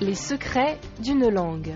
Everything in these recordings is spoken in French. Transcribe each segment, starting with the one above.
Les secrets d'une langue.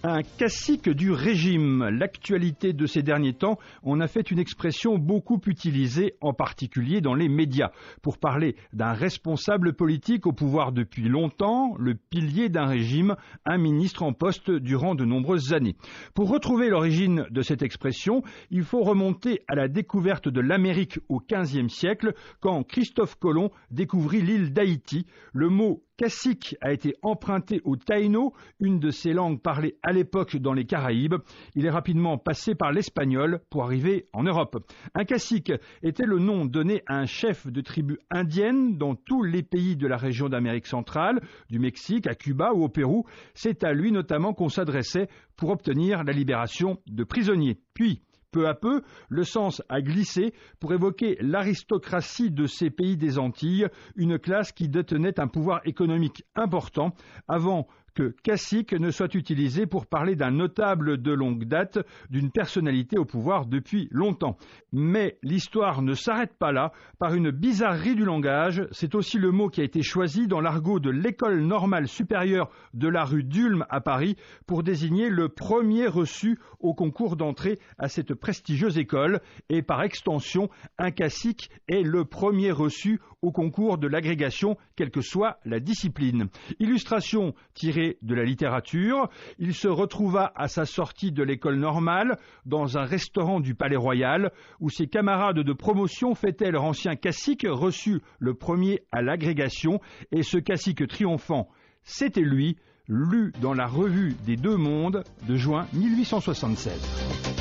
Un cacique du régime. L'actualité de ces derniers temps en a fait une expression beaucoup utilisée, en particulier dans les médias, pour parler d'un responsable politique au pouvoir depuis longtemps, le pilier d'un régime, un ministre en poste durant de nombreuses années. Pour retrouver l'origine de cette expression, il faut remonter à la découverte de l'Amérique au XVe siècle, quand Christophe Colomb découvrit l'île d'Haïti. Le mot cacique a été emprunté au taïno, une de ces langues parlées à l'époque dans les Caraïbes. Il est rapidement passé par l'espagnol pour arriver en Europe. Un cacique était le nom donné à un chef de tribu indienne dans tous les pays de la région d'Amérique centrale, du Mexique à Cuba ou au Pérou. C'est à lui notamment qu'on s'adressait pour obtenir la libération de prisonniers. Puis, peu à peu, le sens a glissé pour évoquer l'aristocratie de ces pays des Antilles, une classe qui détenait un pouvoir économique important avant que cacique ne soit utilisé pour parler d'un notable de longue date, d'une personnalité au pouvoir depuis longtemps. Mais l'histoire ne s'arrête pas là. Par une bizarrerie du langage, c'est aussi le mot qui a été choisi dans l'argot de l'École normale supérieure de la rue d'Ulm à Paris pour désigner le premier reçu au concours d'entrée à cette prestigieuse école. Et par extension, un cacique est le premier reçu au concours de l'agrégation, quelle que soit la discipline. Illustration tirée de la littérature, il se retrouva à sa sortie de l'école normale dans un restaurant du Palais Royal où ses camarades de promotion fêtaient leur ancien cacique reçu le premier à l'agrégation, et ce cacique triomphant, c'était lui, lu dans la Revue des Deux Mondes de juin 1876.